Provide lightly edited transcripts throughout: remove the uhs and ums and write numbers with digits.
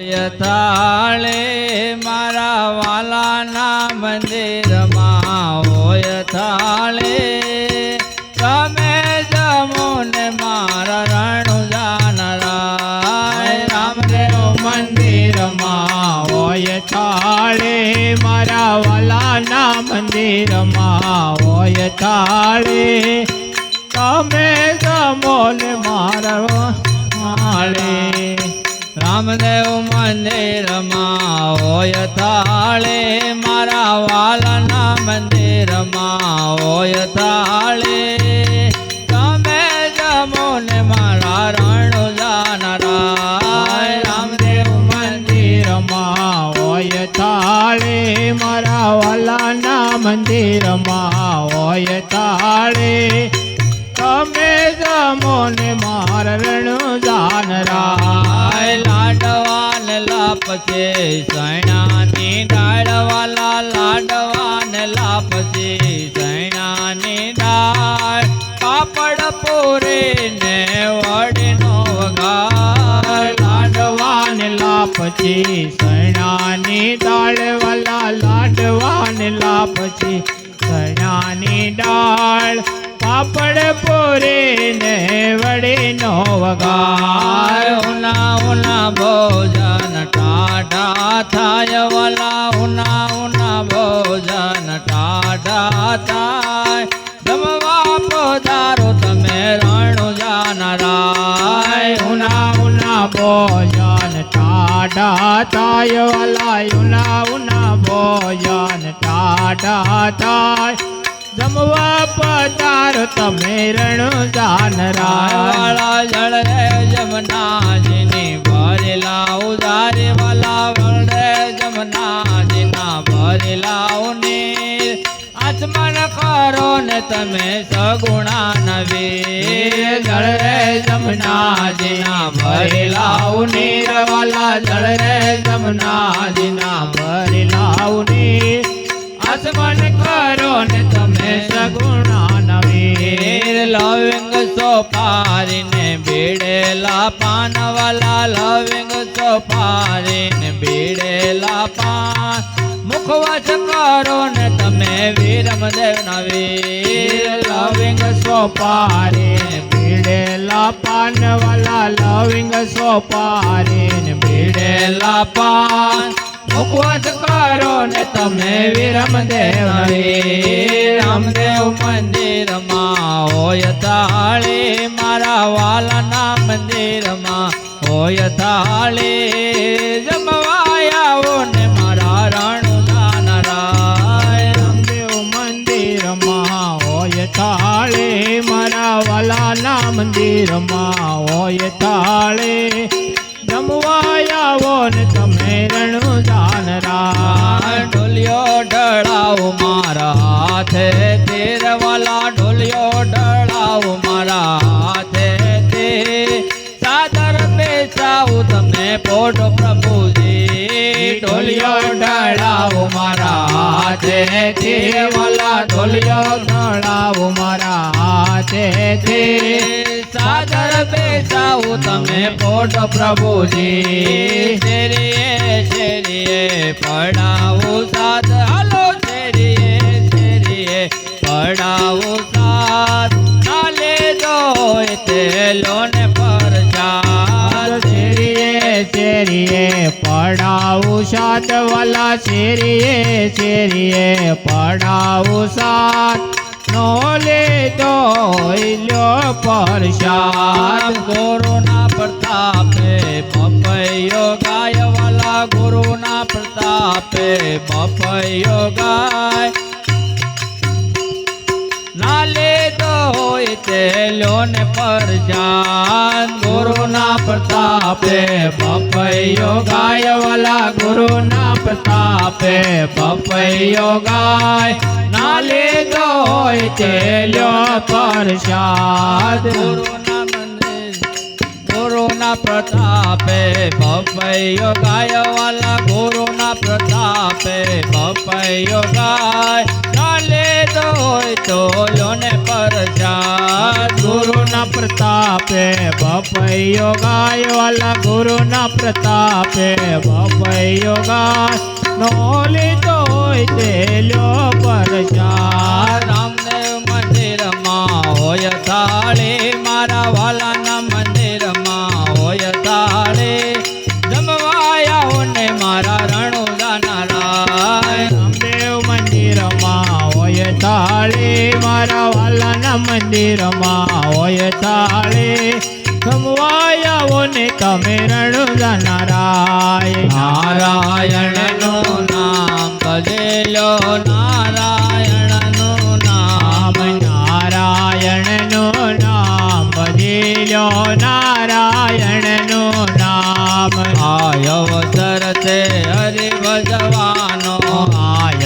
યથાળે મારા વાલાના મંદિરમાં હોય થાળે તમે જમો ને મારા રણુજાન રાય રામદેવ મંદિરમાં હોય થાળે મારા વાલાના મંદિરમાં હોય થાળે તમે જમો ને મારા થાળે રામદેવ મંદિરમાં હોય થાળે મારા વાલાના મંદિરમાં હોય થાળે તમે જમો ને મારા રણુજાન રાય રામદેવ મંદિરમાં હોય થાળે મારા વાલાના મંદિરમાં હોય થાળે તમે જમો ને મારા રણુજાન રાય લાડવાન લાપસે સૈણાની ડાળવાલા લાડવાન લાપસે સૈણાની ડાળ પાપડ પૂરી ને વડનો વઘાર લાડવાન લાપસે સૈણાની ડાળવાલા લાડવાન લાપસે સૈણાની ડાળ પાપડ પૂરી ને વડીનો વઘાર ઉના ઉના ભોજન ટાઢા થાય વાલા ઉના ઉના ભોજન ટાઢા થાય જમવા પધારો તમે રણુજાન રાય ઉના ઉના ભોજન ટાઢા થાય વાલા ઉના ઉના ભોજન ટાઢા થાય જમવા પધારો તમે રણુજાન રાય જળ રે જમનાજીની ભરેલા ઉધારે વાલા વળ રે જમનાજીના ભરેલા ઉનીર આચમન કરો ને તમે સગુણા નવીર જળ રે જમનાજીના ભરેલા ઉનીર વાલા જળ રે જમનાજીના ભરેલા ઉનીર આચમન કરો ને તમે સગુણા નવીર લવિંગ સોપારીને ભીડેલા પાન વાલા લવિંગ સોપારીને ભીડેલા પાન મુખવાસ કરો ને તમે વીરમદેવ નવીર લવિંગ સોપારીને ભીડેલા પાન વાલા લવિંગ સોપારીને ભીડેલા પાન મુખવાસ કરો ને તમે વીરમદેવ રામદેવ મંદિરમાં હોય થાળે મારા વાલાના મંદિરમાં હોય થાળે જમવા આવો ને મારા રણુજાન રાય રામદેવ મંદિરમાં હોય થાળે મારા વાલાના મંદિરમાં હોય થાળે જમવા આવો ને તમે રણુજાન રાય ઢોલિયો ઢળાવો મારા હાથે તેર વાલા ઢોલિયો ઢળાવો મારા હાથે તે સાદર બેસાવું તમે પોઢો પ્રભુજી ઢોલિયો ઢળાવો મારા હાથે તે વાલા ઢોલિયો ઢળાવો મારા હાથે તે સાદર બેસાવું તમે પોઢો પ્રભુજી શેરીએ શેરીએ પડાવો સાથ હાલો શેરીએ શેરીએ પડાવો સાથ નાલે દોય તેલો ને પરસાદ શેરીએ શેરીએ પડાવો સાથ વાલા શેરીએ શેરીએ પડાવો સાથ નોલે દોયલ્યો પરસાદ ગુરુના પ્રતાપે બપૈયો ગાય વાલા ગુરુના પ્રતાપે બપૈયો ગાય નાલે દોય તેલો ને પરસાદ ગુરુના પ્રતાપે બપૈયો ગાય વાલા ગુરુના પ્રતાપે બપૈયો ગાય નાલે દોય તેલો પરસાદ ગુરુના ગુરુના પ્રતાપે બપૈયો ગાય વાલા ગુરુના પ્રતાપે બપૈયો ગાય ચાલે તો હોય તો લોને પરજાત ગુરુના પ્રતાપે બપૈયો ગાય વાલા ગુરુના પ્રતાપે બપૈયો ગાય નો લીધો હોય તે લ્યો પરસાદ રામદેવ મંદિરમાં હોય થાળી મારા વાલાના મંદિરમાં હોય થાળી જમવાયાઓને મારા રણુદાના રાય રામદેવ મંદિરમાં હોય થાળી મારા વાલાના મંદિરમાં હોય થાળી સમવાયાઓને તમે રણુદાના રાય નારાયણનું નામ ભજેલો નારાયણનું નામ નારાયણનું નામ ભજી લો નારાયણનું નામ અવસર છે હરિ ભજવાનો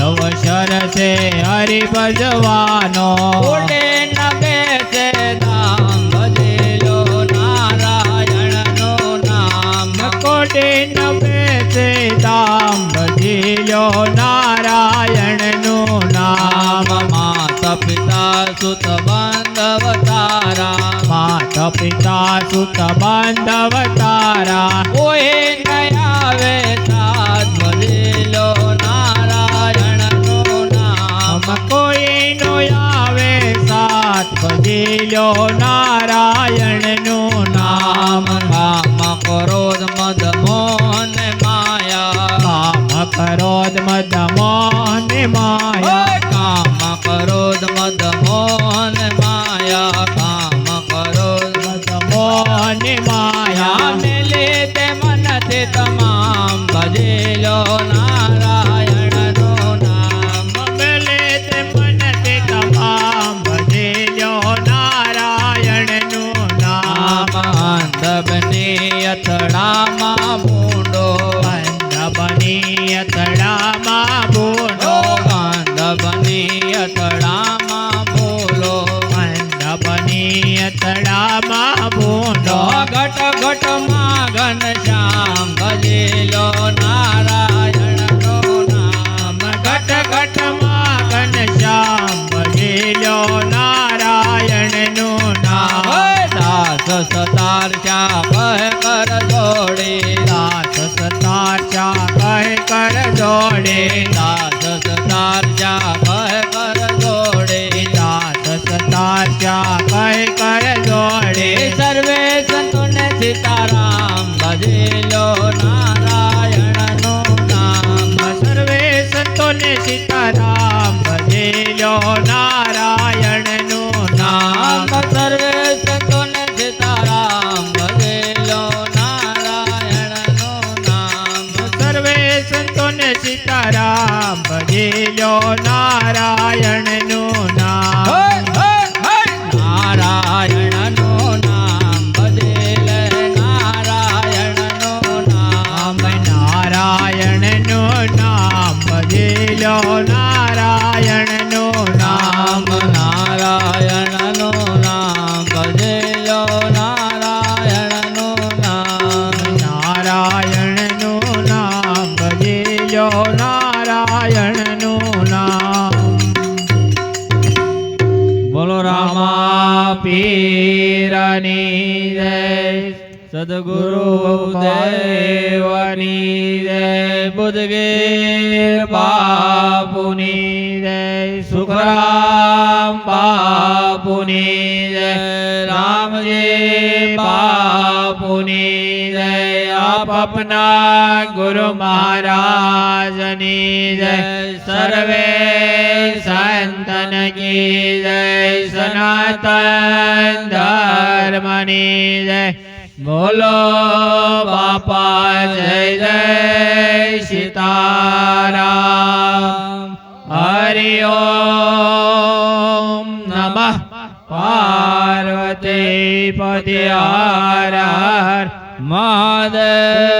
અવસર છે હરિ ભજવાનો ઉડે ન બેસે ધામ ભજેલો નારાયણનું નામ કોટે ન બેસે ધામ ભજી લો નારાયણનું નામ માતા પિતા સુત બાંધવ તારા માતા પિતા સુત બાંધવ તારા કોઈ ન આવે સાથ ભજેલો નારાયણનું નામ કોઈ નો આવે સાથ ભજી લો નારાયણનું નામ કામ ક્રોધ મદ મોહન માયા કામ ક્રોધ મદ મોહન માયા કામ ક્રોધ મદ મોહન માયા કામ ક્રોધ મદ મોહન માયા મેલે તે મનથી તમામ ભજેલો નારાયણનું નામ મેલે તે મન તે તમામ ભજી લો નારાયણનું નામ અંધ બની અથડામાં ભૂંડો અંધ બની અથડામાં ભૂંડો અંધ બની અથડામાં ભૂલો અંધ બની અથડામાં ભૂંડો ઘટ ઘટમાં ઘનશ્યામ ભજેલો નારાયણનું નામ ઘટ ઘટમાં ઘનશ્યામ ભજી લો નારાયણનું નામ દાસ સતાર ચા કહે કર જોડે દાસ સતાર ચા કહે કર જોડે દાસ સતાર ચા કહે કર જોડે દાસ સતાર ચા કહે કર જોડે સર્વે સંતોને સીતારામ ભજેલો નારાયણનું નામ સર્વે સંતોને સીતારામ ભજે લો નારાયણનું નામ સર્વે સંતોને સીતારામ ભજેલો નારાયણનું નામ સર્વે સંતોને સીતારામ ભજે લો નારાયણનું નામ નારાયણનું નામ ભજેલે નારાયણનું નામ નારાયણનું નામ ભજે લો નારાયણનું નામ નારાયણનું નામ ભજેલો નારાયણનું નામ નારાયણનું નામ ભજે લો નારાયણનું નામ બોલો રામા પીરની જય સદગુરુ દેવની જય બુદ્ધગીર બાપુની જય સુખરામ બાપુની જય રામજી બાપુની જય આપ अपना गुरु महाराजनी जय सर्वे संतन की जय सनातन धर्मनी जय बोलो बापा जय जय सीताराम हरि ओम नमः पार्वती पति हर हर महादेव।